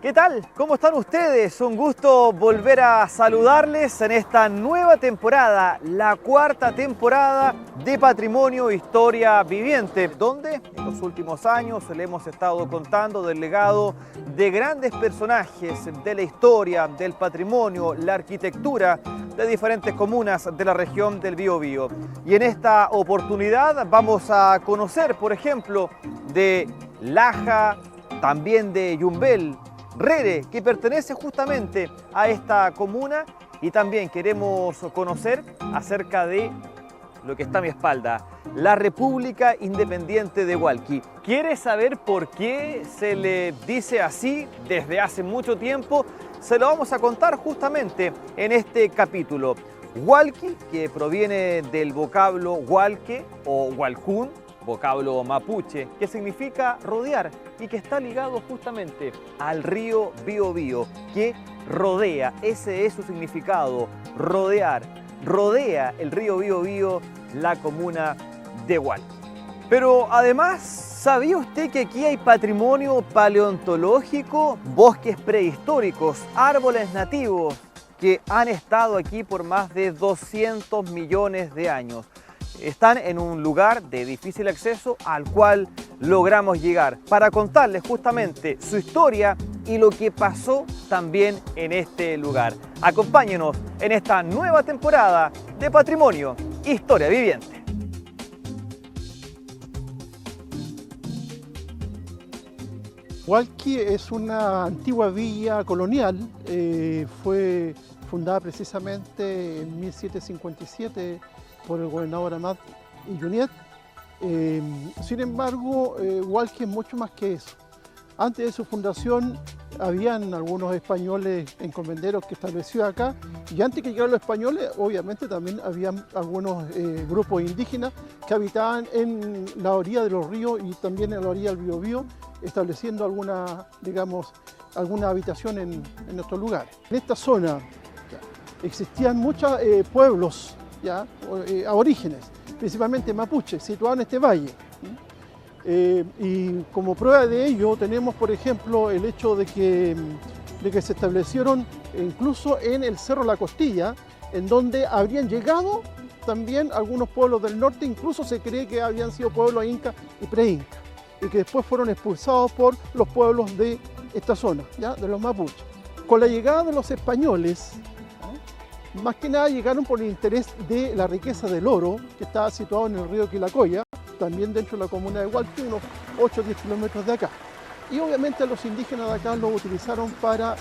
¿Qué tal? ¿Cómo están ustedes? Un gusto volver a saludarles en esta nueva temporada, la cuarta temporada de Patrimonio Historia Viviente, donde en los últimos años le hemos estado contando del legado de grandes personajes de la historia, del patrimonio, la arquitectura de diferentes comunas de la región del Biobío. Y en esta oportunidad vamos a conocer, por ejemplo, de Laja, también de Yumbel, Rere, que pertenece justamente a esta comuna, y también queremos conocer acerca de lo que está a mi espalda, la República Independiente de Hualqui. ¿Quiere saber por qué se le dice así desde hace mucho tiempo? Se lo vamos a contar justamente en este capítulo. Hualqui, que proviene del vocablo hualque o hualcún, vocablo mapuche, que significa rodear y que está ligado justamente al río Biobío, que rodea, ese es su significado, rodear, rodea el río Biobío la comuna de Hualqui. Pero además, ¿sabía usted que aquí hay patrimonio paleontológico, bosques prehistóricos, árboles nativos que han estado aquí por más de 200 millones de años? Están en un lugar de difícil acceso al cual logramos llegar para contarles justamente su historia y lo que pasó también en este lugar. Acompáñenos en esta nueva temporada de Patrimonio Historia Viviente. Hualqui es una antigua villa colonial, fue fundada precisamente en 1757 por el gobernador Amat Iyuniet. Sin embargo, Hualqui es mucho más que eso. Antes de su fundación habían algunos españoles encomenderos que estableció acá, y antes que llegaran los españoles obviamente también habían algunos grupos indígenas que habitaban en la orilla de los ríos y también en la orilla del Biobío, estableciendo alguna habitación en estos lugares. En esta zona existían muchos pueblos aborígenes, principalmente mapuches, situados en este valle. Y como prueba de ello tenemos, por ejemplo, el hecho de que se establecieron incluso en el Cerro La Costilla, en donde habrían llegado también algunos pueblos del norte, incluso se cree que habían sido pueblos inca y pre-inca, y que después fueron expulsados por los pueblos de esta zona, de los mapuches. Con la llegada de los españoles, más que nada llegaron por el interés de la riqueza del oro, que estaba situado en el río Quilacoya, también dentro de la comuna de Hualqui, unos 8 o 10 kilómetros de acá. Y obviamente los indígenas de acá lo utilizaron para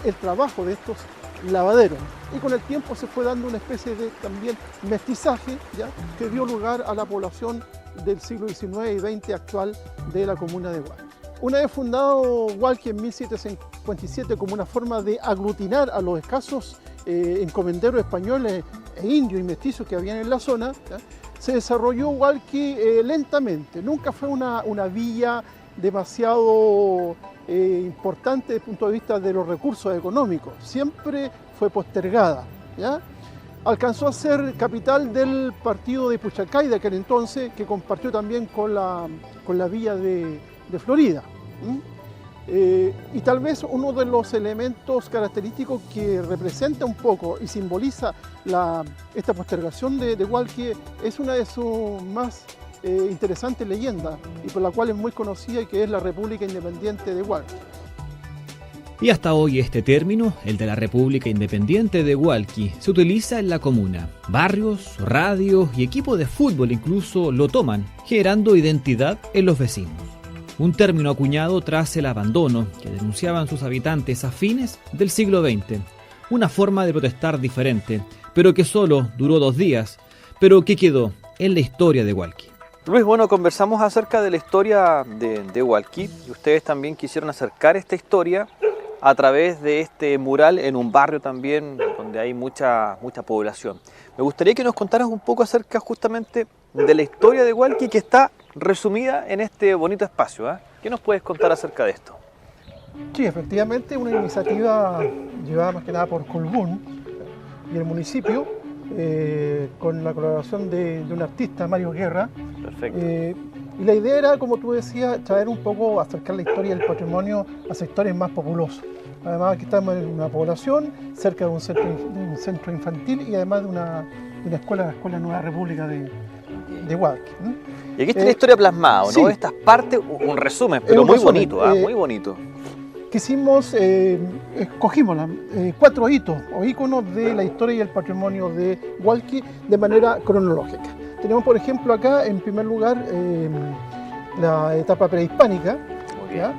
el trabajo de estos lavaderos. Y con el tiempo se fue dando una especie de también mestizaje, que dio lugar a la población del siglo XIX y XX actual de la comuna de Hualqui. Una vez fundado Hualqui en 1757 como una forma de aglutinar a los escasos encomenderos españoles e indios y mestizos que habían en la zona, se desarrolló Hualqui lentamente. Nunca fue una villa demasiado importante desde el punto de vista de los recursos económicos. Siempre fue postergada. Alcanzó a ser capital del partido de Puchacay de aquel entonces, que compartió también con la villa de Florida. Y tal vez uno de los elementos característicos que representa un poco y simboliza esta postergación de Hualqui es una de sus más interesantes leyendas, y por la cual es muy conocida, y que es la República Independiente de Hualqui. Y hasta hoy este término, el de la República Independiente de Hualqui, se utiliza en la comuna. Barrios, radios y equipos de fútbol incluso lo toman, generando identidad en los vecinos. Un término acuñado tras el abandono que denunciaban sus habitantes a fines del siglo XX. Una forma de protestar diferente, pero que solo duró 2 días, pero que quedó en la historia de Hualqui. Luis, bueno, conversamos acerca de la historia de Hualqui, y ustedes también quisieron acercar esta historia a través de este mural en un barrio también donde hay mucha población. Me gustaría que nos contaras un poco acerca justamente de la historia de Hualqui, que está resumida en este bonito espacio. ¿Qué nos puedes contar acerca de esto? Sí, efectivamente, una iniciativa llevada más que nada por Colbún y el municipio, con la colaboración de un artista, Mario Guerra. Perfecto. Y la idea era, como tú decías, traer un poco, acercar la historia del patrimonio a sectores más populosos. Además, aquí estamos en una población, cerca de un centro infantil y además de una escuela, la Escuela Nueva República de Hualqui. Y aquí está la historia plasmada, ¿no? Sí. Estas partes, un resumen, pero Un muy resumen, bonito, muy bonito. Escogimos 4 hitos o íconos de la historia y el patrimonio de Hualqui de manera cronológica. Tenemos, por ejemplo, acá, en primer lugar, la etapa prehispánica, ¿ya?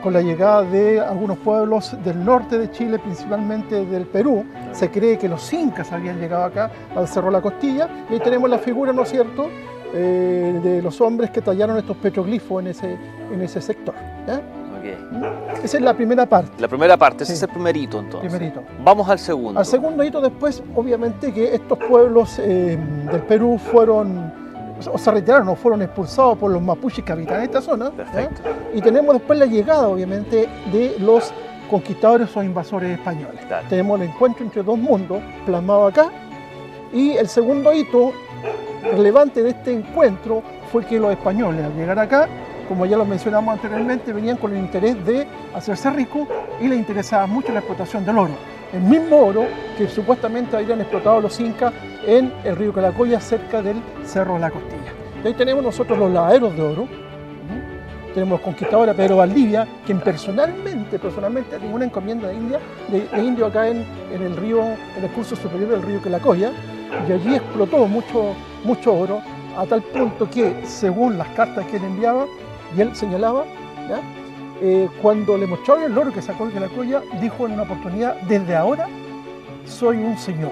Con la llegada de algunos pueblos del norte de Chile, principalmente del Perú. Se cree que los incas habían llegado acá al Cerro La Costilla, y ahí tenemos la figura, ¿no es cierto?, de los hombres que tallaron estos petroglifos en ese sector, ¿ya? Esa es la primera parte. La primera parte, ese Sí. es el primer hito, entonces. Primer hito. Vamos al segundo. Al segundo hito después, obviamente, que estos pueblos del Perú se retiraron o fueron expulsados por los mapuches que habitan esta zona. ¿ya? Perfecto. Y tenemos después la llegada, obviamente, de los conquistadores o invasores españoles. Claro. Tenemos el encuentro entre dos mundos plasmado acá. Y el segundo hito relevante de este encuentro fue que los españoles, al llegar acá, como ya lo mencionamos anteriormente, venían con el interés de hacerse ricos y les interesaba mucho la explotación del oro. El mismo oro que supuestamente habían explotado los incas en el río Calacoya, cerca del Cerro La Costilla. Y ahí tenemos nosotros los lavaderos de oro. Tenemos conquistadores a Pedro Valdivia, quien personalmente tenía una encomienda de indio acá en el río, en el curso superior del río Calacoya, y allí explotó mucho oro, a tal punto que, según las cartas que él enviaba, y él señalaba, ¿ya? Cuando le mostraron el oro que sacó de la Calacoya, dijo en una oportunidad: desde ahora soy un señor.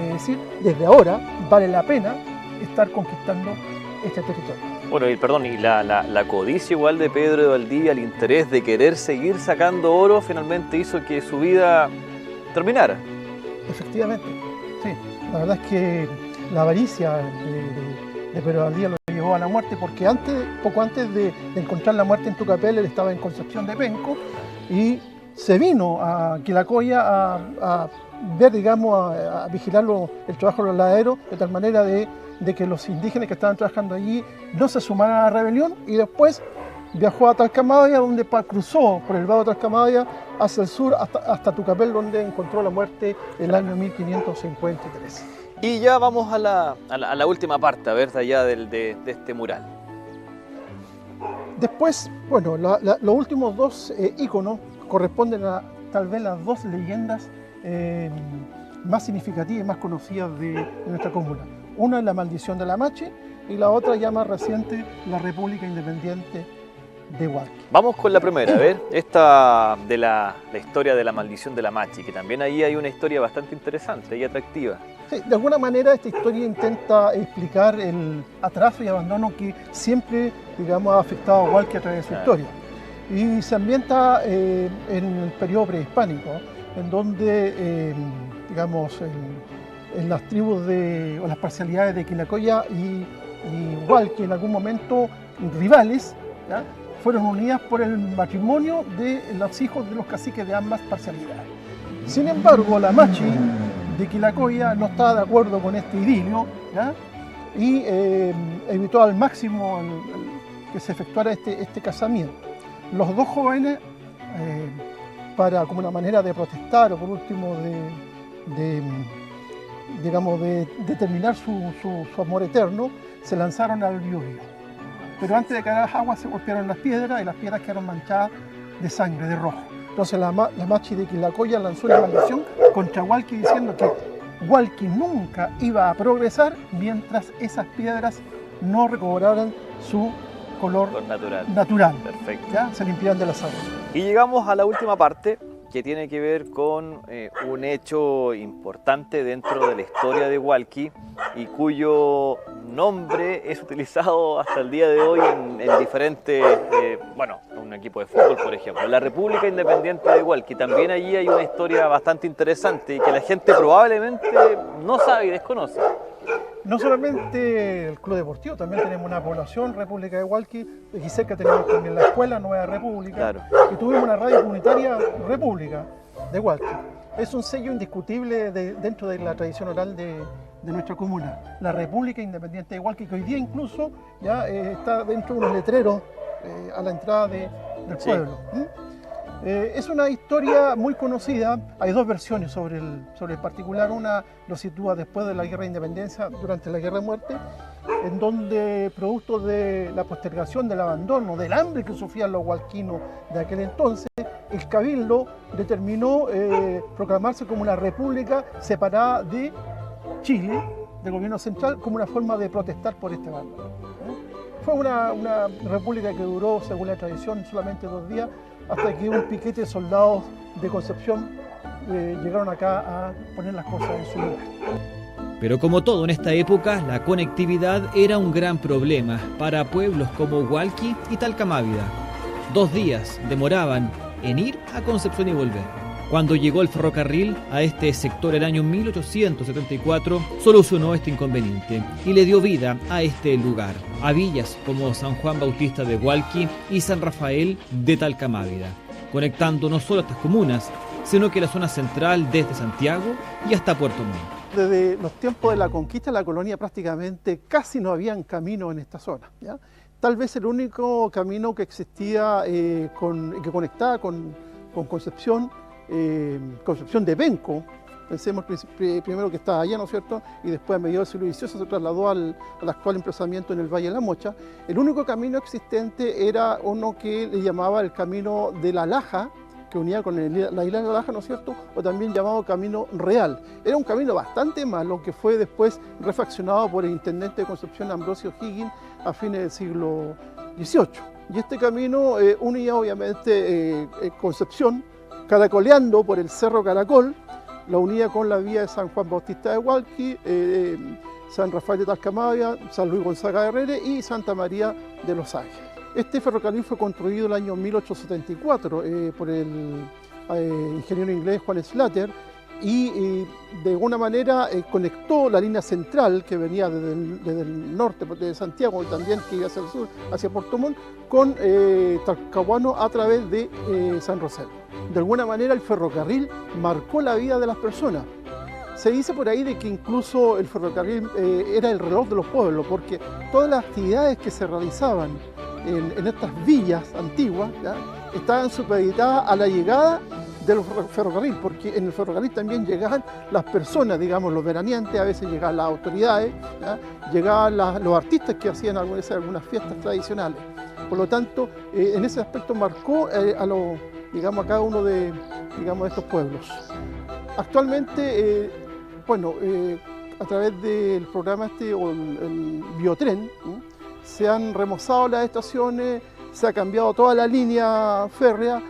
Es decir, desde ahora vale la pena estar conquistando este territorio. Bueno, y perdón, y la codicia igual de Pedro de Valdivia, el interés de querer seguir sacando oro, finalmente hizo que su vida terminara. Efectivamente, sí. La verdad es que la avaricia de Pedro Valdivia lo llevó a la muerte, porque poco antes de encontrar la muerte en Tucapel, él estaba en Concepción de Penco y se vino a Quilacoya a ver, digamos, a vigilar el trabajo de los laderos, de tal manera de que los indígenas que estaban trabajando allí no se sumaran a la rebelión, y después viajó a Talcahuano, donde cruzó por el vado de Talcahuano hacia el sur hasta Tucapel, donde encontró la muerte en el año 1553. Y ya vamos a la última parte, a ver, de allá de este mural. Después, bueno, los últimos dos íconos corresponden a tal vez las dos leyendas más significativas y más conocidas de nuestra comuna. Una es la maldición de la Machi y la otra, ya más reciente, la República Independiente de Hualqui. Vamos con la primera, a ver, esta de la historia de la maldición de la Machi, que también ahí hay una historia bastante interesante y atractiva. Sí, de alguna manera esta historia intenta explicar el atraso y abandono que siempre, digamos, ha afectado a Hualqui a través de su historia. Y se ambienta en el periodo prehispánico, en donde, digamos, en las tribus o las parcialidades de Quilacoya y Hualqui, en algún momento rivales, ¿ya?, fueron unidas por el matrimonio de los hijos de los caciques de ambas parcialidades. Sin embargo, la Machi de Quilacoya no estaba de acuerdo con este idilio, ¿ya?, y evitó al máximo que se efectuara este casamiento. Los dos jóvenes, como una manera de protestar o por último de terminar su amor eterno, se lanzaron al río. Pero antes de caer a las aguas se golpearon las piedras y las piedras quedaron manchadas de sangre, de rojo. Entonces la Machi de Quilacoya lanzó una maldición contra Hualqui, diciendo que Hualqui nunca iba a progresar mientras esas piedras no recobraran su color natural. Perfecto. ¿Ya? Se limpiaran de las aguas. Y llegamos a la última parte, que tiene que ver con un hecho importante dentro de la historia de Hualqui y cuyo nombre es utilizado hasta el día de hoy en diferentes, un equipo de fútbol, por ejemplo, la República Independiente de Hualqui. También allí hay una historia bastante interesante y que la gente probablemente no sabe y desconoce. No solamente el club deportivo, también tenemos una población, República de Hualqui, aquí cerca tenemos también la escuela Nueva República, claro, y tuvimos una radio comunitaria República de Hualqui. Es un sello indiscutible dentro de la tradición oral de de nuestra comuna, la República Independiente de Hualqui, que hoy día incluso ya está dentro de unos letreros a la entrada del pueblo. Es una historia muy conocida, hay dos versiones sobre el particular. Una lo sitúa después de la Guerra de Independencia, durante la Guerra de Muerte, en donde, producto de la postergación, del abandono, del hambre que sufrían los hualquinos de aquel entonces, el Cabildo determinó proclamarse como una república separada de Chile, del gobierno central, como una forma de protestar por este abandono. Fue una república que duró, según la tradición, solamente 2 días, hasta que un piquete de soldados de Concepción llegaron acá a poner las cosas en su lugar. Pero como todo en esta época, la conectividad era un gran problema para pueblos como Hualqui y Talcamávida. 2 días demoraban en ir a Concepción y volver. Cuando llegó el ferrocarril a este sector el año 1874, solucionó este inconveniente y le dio vida a este lugar, a villas como San Juan Bautista de Hualqui y San Rafael de Talcamávida, conectando no solo estas comunas, sino que la zona central desde Santiago y hasta Puerto Montt. Desde los tiempos de la conquista de la colonia prácticamente casi no habían caminos en esta zona, ¿ya? Tal vez el único camino que existía que conectaba con Concepción, Concepción de Penco, pensemos primero que estaba allá, ¿no es cierto?, y después a mediados del siglo XVIII se trasladó al actual emplazamiento en el Valle de la Mocha. El único camino existente era uno que le llamaba el Camino de la Laja, que unía con la isla de la Laja, ¿no es cierto?, o también llamado Camino Real. Era un camino bastante malo que fue después refaccionado por el intendente de Concepción, Ambrosio Higgins, a fines del siglo XVIII. Y este camino unía obviamente Concepción, caracoleando por el Cerro Caracol, la unía con la vía de San Juan Bautista de Hualqui, San Rafael de Talcamávida, San Luis Gonzaga de Herrera y Santa María de los Ángeles. Este ferrocarril fue construido el año 1874 por el ingeniero inglés Juan Slater y de alguna manera conectó la línea central que venía desde el norte, de Santiago, y también que iba hacia el sur, hacia Puerto Montt, con Talcahuano a través de San Rosel. De alguna manera el ferrocarril marcó la vida de las personas. Se dice por ahí de que incluso el ferrocarril era el reloj de los pueblos, porque todas las actividades que se realizaban en estas villas antiguas, ¿ya?, estaban supeditadas a la llegada del ferrocarril, porque en el ferrocarril también llegaban las personas, digamos, los veraneantes, a veces llegaban las autoridades, ¿ya?, llegaban los artistas que hacían algunas fiestas tradicionales. Por lo tanto, en ese aspecto marcó a cada uno de estos pueblos. Actualmente, a través del programa o el biotren, se han remozado las estaciones, se ha cambiado toda la línea férrea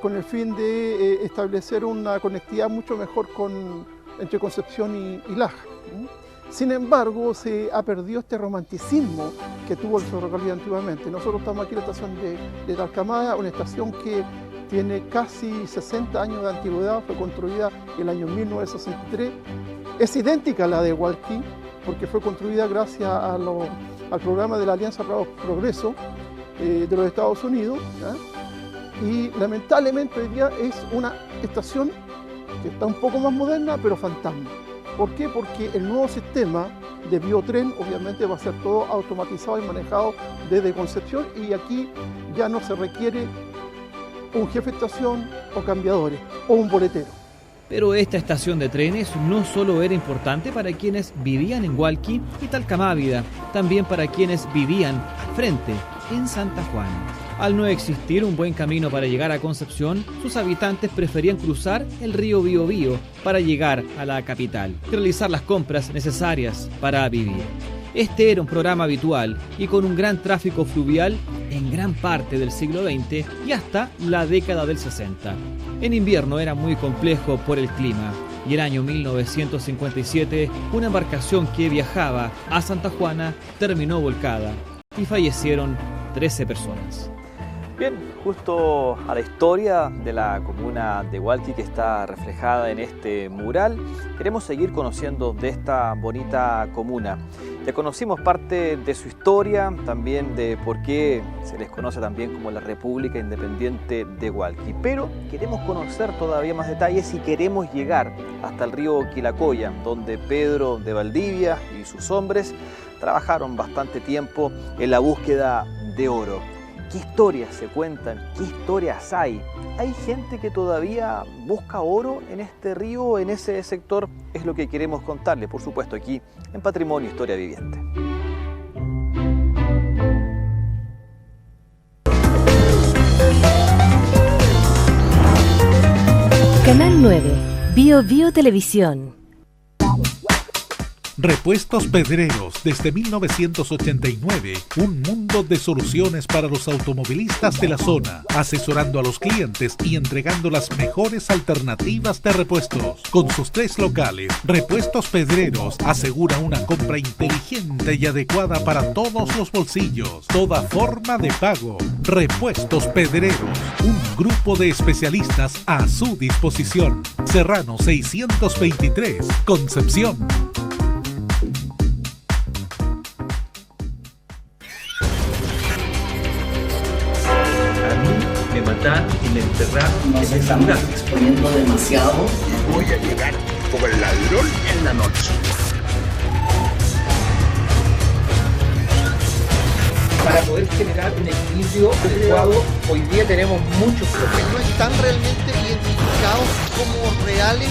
con el fin de establecer una conectividad mucho mejor entre Concepción y Laja. Sin embargo, se ha perdido este romanticismo que tuvo el ferrocarril antiguamente. Nosotros estamos aquí en la estación de Talcamávida, una estación que tiene casi 60 años de antigüedad, fue construida en el año 1963. Es idéntica a la de Hualqui, porque fue construida gracias al programa de la Alianza para el Progreso de los Estados Unidos, ¿ya? Y lamentablemente hoy día es una estación que está un poco más moderna, pero fantasma. ¿Por qué? Porque el nuevo sistema de biotren obviamente va a ser todo automatizado y manejado desde Concepción, y aquí ya no se requiere un jefe de estación o cambiadores o un boletero. Pero esta estación de trenes no solo era importante para quienes vivían en Hualqui y Talcamávida, también para quienes vivían al frente, en Santa Juana. Al no existir un buen camino para llegar a Concepción, sus habitantes preferían cruzar el río Biobío para llegar a la capital y realizar las compras necesarias para vivir. Este era un programa habitual y con un gran tráfico fluvial en gran parte del siglo XX y hasta la década del 60. En invierno era muy complejo por el clima y el año 1957 una embarcación que viajaba a Santa Juana terminó volcada y fallecieron 13 personas. Bien, justo a la historia de la comuna de Hualqui que está reflejada en este mural, queremos seguir conociendo de esta bonita comuna. Ya conocimos parte de su historia, también de por qué se les conoce también como la República Independiente de Hualqui, pero queremos conocer todavía más detalles y queremos llegar hasta el río Quilacoya, donde Pedro de Valdivia y sus hombres trabajaron bastante tiempo en la búsqueda de oro. ¿Qué historias se cuentan? ¿Qué historias hay? ¿Hay gente que todavía busca oro en este río, en ese sector? Es lo que queremos contarle, por supuesto, aquí en Patrimonio Historia Viviente. Canal 9, Bio Bio Televisión. Repuestos Pedreros, desde 1989, un mundo de soluciones para los automovilistas de la zona, asesorando a los clientes y entregando las mejores alternativas de repuestos. Con sus 3 locales, Repuestos Pedreros asegura una compra inteligente y adecuada para todos los bolsillos, toda forma de pago. Repuestos Pedreros, un grupo de especialistas a su disposición. Serrano 623, Concepción. Me mataron y me enterraron. Nos estamos exponiendo demasiado. Voy a llegar como el ladrón en la noche. Para poder generar un equilibrio adecuado, hoy día tenemos muchos problemas. Que no están realmente identificados como reales.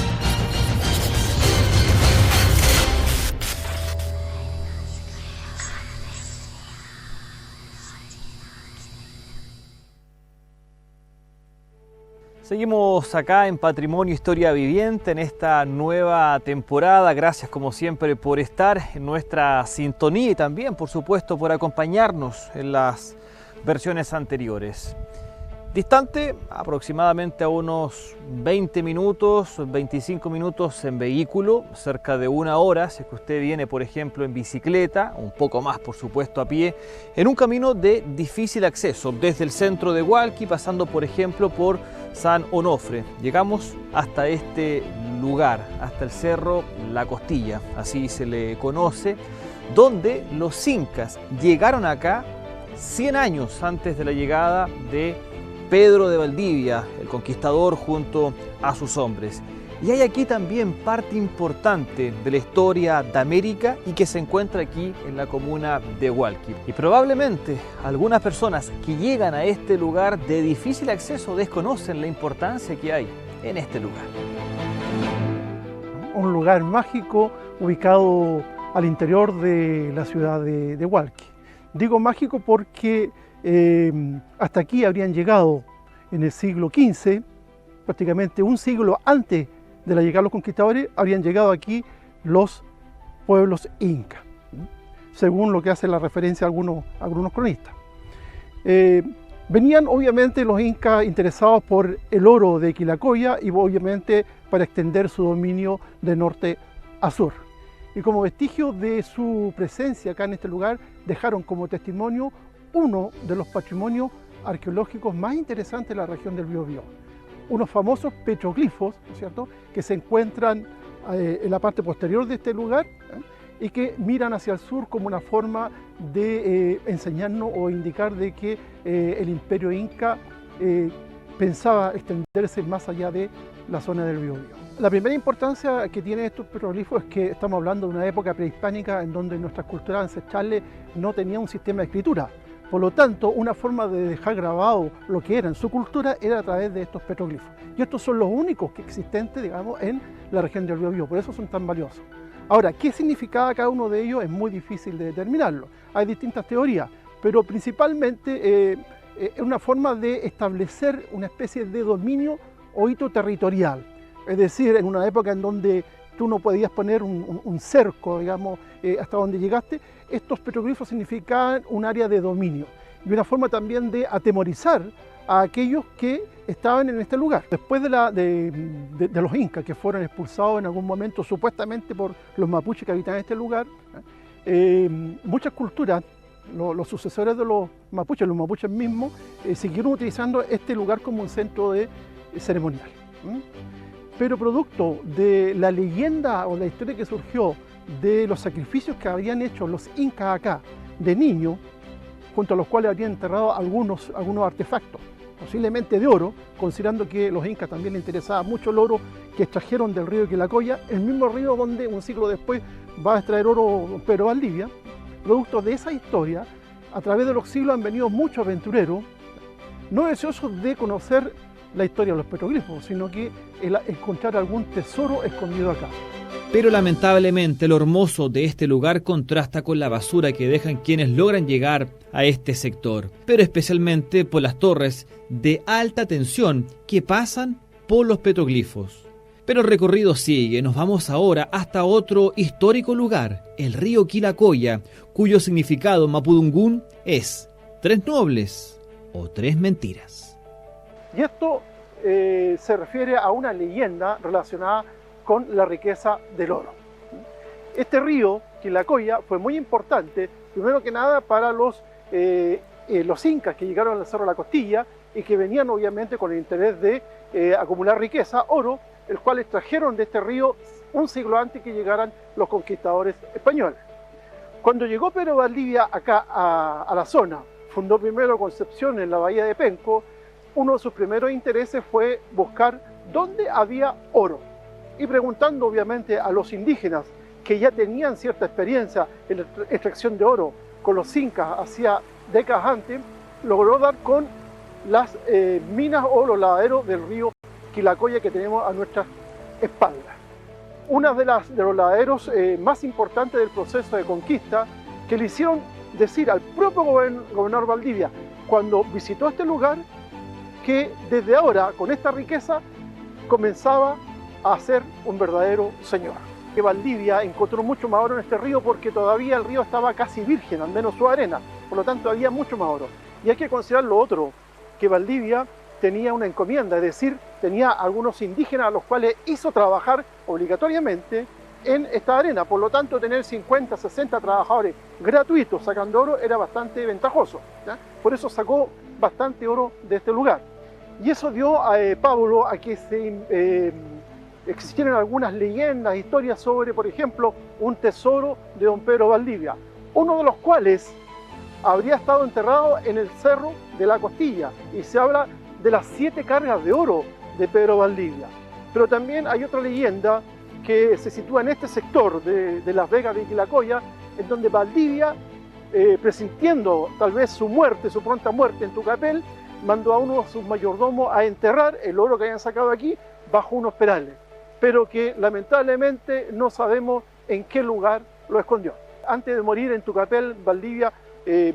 Seguimos acá en Patrimonio Historia Viviente en esta nueva temporada. Gracias como siempre por estar en nuestra sintonía y también, por supuesto, por acompañarnos en las versiones anteriores. Distante aproximadamente a unos 20 minutos, 25 minutos en vehículo, cerca de 1 hora, si es que usted viene, por ejemplo, en bicicleta, un poco más, por supuesto, a pie, en un camino de difícil acceso, desde el centro de Hualqui, pasando, por ejemplo, por San Onofre. Llegamos hasta este lugar, hasta el cerro La Costilla, así se le conoce, donde los incas llegaron acá 100 años antes de la llegada de Pedro de Valdivia, el conquistador, junto a sus hombres. Y hay aquí también parte importante de la historia de América y que se encuentra aquí en la comuna de Hualqui. Y probablemente algunas personas que llegan a este lugar de difícil acceso desconocen la importancia que hay en este lugar. Un lugar mágico ubicado al interior de la ciudad de Hualqui. Digo mágico porque hasta aquí habrían llegado en el siglo XV, prácticamente un siglo antes de la llegada de los conquistadores, habrían llegado aquí los pueblos incas, según lo que hace la referencia a algunos cronistas. Venían obviamente los incas interesados por el oro de Quilacoya y obviamente para extender su dominio de norte a sur. Y como vestigio de su presencia acá en este lugar, dejaron como testimonio uno de los patrimonios arqueológicos más interesantes de la región del Biobío. Unos famosos petroglifos, ¿no es cierto?, que se encuentran en la parte posterior de este lugar y que miran hacia el sur como una forma de enseñarnos o indicar de que el imperio inca pensaba extenderse más allá de la zona del Biobío. La primera importancia que tienen estos petroglifos es que estamos hablando de una época prehispánica en donde nuestras culturas ancestrales no tenían un sistema de escritura. Por lo tanto, una forma de dejar grabado lo que era en su cultura era a través de estos petroglifos. Y estos son los únicos que existentes, digamos, en la región del Biobío, por eso son tan valiosos. Ahora, ¿qué significaba cada uno de ellos? Es muy difícil de determinarlo. Hay distintas teorías, pero principalmente es una forma de establecer una especie de dominio o hito territorial. Es decir, en una época en donde tú no podías poner un cerco, digamos, hasta donde llegaste, estos petroglifos significaban un área de dominio y una forma también de atemorizar a aquellos que estaban en este lugar. Después de los incas, que fueron expulsados en algún momento supuestamente por los mapuches que habitaban este lugar, muchas culturas, los sucesores de los mapuches mismos, siguieron utilizando este lugar como un centro de ceremonial. Pero producto de la leyenda o la historia que surgió de los sacrificios que habían hecho los incas acá de niños, junto a los cuales habrían enterrado algunos artefactos, posiblemente de oro, considerando que los incas también les interesaba mucho el oro que extrajeron del río Quilacoya, el mismo río donde un siglo después va a extraer oro Pedro Valdivia. Producto de esa historia, a través de los siglos han venido muchos aventureros, no deseosos de conocer la historia de los petroglifos, sino que encontrar algún tesoro escondido acá. Pero lamentablemente lo hermoso de este lugar contrasta con la basura que dejan quienes logran llegar a este sector, pero especialmente por las torres de alta tensión que pasan por los petroglifos. Pero el recorrido sigue, nos vamos ahora hasta otro histórico lugar, el río Quilacoya, cuyo significado mapudungún es 3 nobles o 3 mentiras. Y esto se refiere a una leyenda relacionada con la riqueza del oro. Este río, Quilacoya, fue muy importante, primero que nada para los incas que llegaron al Cerro de la Costilla y que venían obviamente con el interés de acumular riqueza, oro, el cual extrajeron de este río un siglo antes que llegaran los conquistadores españoles. Cuando llegó Pedro Valdivia acá a la zona, fundó primero Concepción en la bahía de Penco, uno de sus primeros intereses fue buscar dónde había oro. Y preguntando obviamente a los indígenas que ya tenían cierta experiencia en la extracción de oro con los incas hacía décadas antes, logró dar con las minas o los lavaderos del río Quilacoya que tenemos a nuestras espaldas. Uno de los lavaderos más importantes del proceso de conquista que le hicieron decir al propio gobernador Valdivia cuando visitó este lugar que desde ahora con esta riqueza comenzaba a ser un verdadero señor. Que Valdivia encontró mucho más oro en este río porque todavía el río estaba casi virgen, al menos su arena, por lo tanto había mucho más oro. Y hay que considerar lo otro, que Valdivia tenía una encomienda, es decir, tenía algunos indígenas a los cuales hizo trabajar obligatoriamente en esta arena, por lo tanto tener 50, 60 trabajadores gratuitos sacando oro era bastante ventajoso, ¿ya? Por eso sacó bastante oro de este lugar. Y eso dio pábulo a que existieran algunas leyendas, historias sobre, por ejemplo, un tesoro de don Pedro Valdivia, uno de los cuales habría estado enterrado en el Cerro de la Costilla, y se habla de las 7 cargas de oro de Pedro Valdivia. Pero también hay otra leyenda que se sitúa en este sector de Las Vegas de Quilacoya, en donde Valdivia, presintiendo tal vez su pronta muerte en Tucapel, mandó a uno de sus mayordomos a enterrar el oro que habían sacado aquí bajo unos perales, pero que lamentablemente no sabemos en qué lugar lo escondió. Antes de morir en Tucapel, Valdivia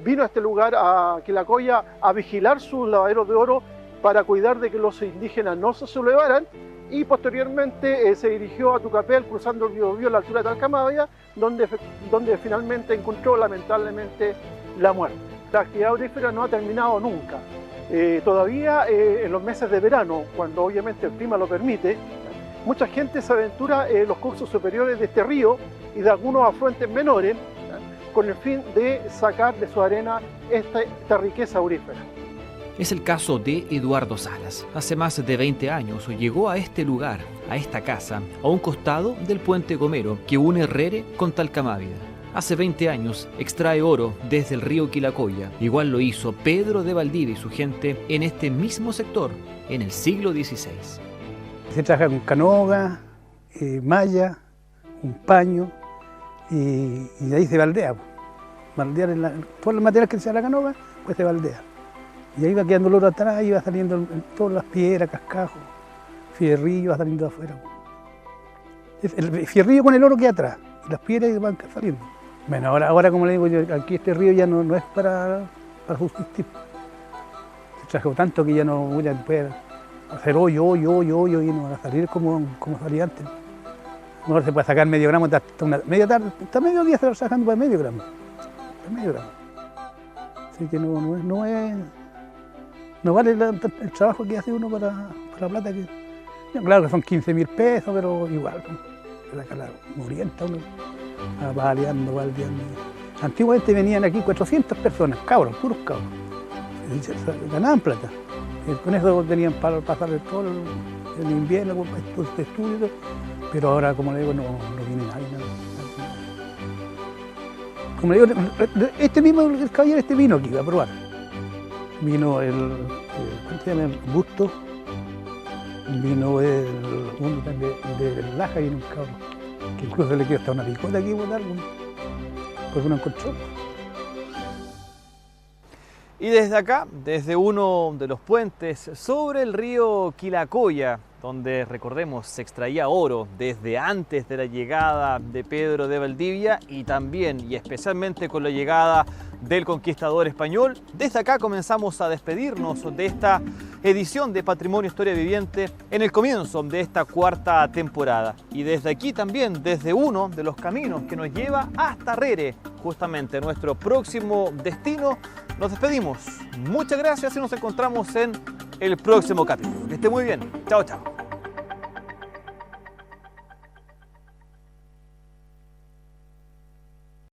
vino a este lugar, a Quilacoya, a vigilar sus lavaderos de oro para cuidar de que los indígenas no se sublevaran, y posteriormente se dirigió a Tucapel cruzando el Biobío a la altura de Talcahuano, donde finalmente encontró lamentablemente la muerte. La actividad aurífera no ha terminado nunca. Todavía en los meses de verano, cuando obviamente el clima lo permite, mucha gente se aventura en los cursos superiores de este río y de algunos afluentes menores, con el fin de sacar de su arena esta riqueza aurífera. Es el caso de Eduardo Salas. Hace más de 20 años llegó a este lugar, a esta casa, a un costado del puente Gomero que une Herrere con Talcamávida. Hace 20 años extrae oro desde el río Quilacoya. Igual lo hizo Pedro de Valdivia y su gente en este mismo sector en el siglo XVI. Se trabaja con canoga, malla, un paño y de ahí se baldea. Baldear todo el material que sea la canoga, pues se baldea. Y ahí va quedando el oro atrás y va saliendo todas las piedras, cascajos, fierrillo va saliendo de afuera. El fierrillo con el oro queda atrás y las piedras van saliendo. Bueno, ahora como le digo yo, aquí este río ya no es para subsistir. Se trabajó tanto que ya no puede hacer hoyo y no va a salir como salía antes. Ahora se puede sacar medio gramo hasta media tarde, hasta medio día se va sacando para medio gramo. Así que no vale el trabajo que hace uno para la plata que... Claro que son 15.000 pesos, pero igual, se saca la murienta uno, baldeando. Antiguamente venían aquí 400 personas, cabros, puros cabros. Ganaban plata. Con eso tenían para pasar todo el invierno, pues, estudios, pero ahora, como le digo, no viene nadie. como le digo, este mismo, el caballero vino aquí a probar. Vino ¿cómo se llama? El Busto, vino uno también de Laja, y un cabrón, que incluso le quedó hasta una picota aquí por algo, porque no encontró. Y desde acá, desde uno de los puentes sobre el río Quilacoya, donde, recordemos, se extraía oro desde antes de la llegada de Pedro de Valdivia y también y especialmente con la llegada del conquistador español, desde acá comenzamos a despedirnos de esta edición de Patrimonio Historia Viviente en el comienzo de esta cuarta temporada. Y desde aquí también, desde uno de los caminos que nos lleva hasta Rere, justamente nuestro próximo destino, nos despedimos. Muchas gracias y nos encontramos en el próximo capítulo. Que esté muy bien. Chao, chao.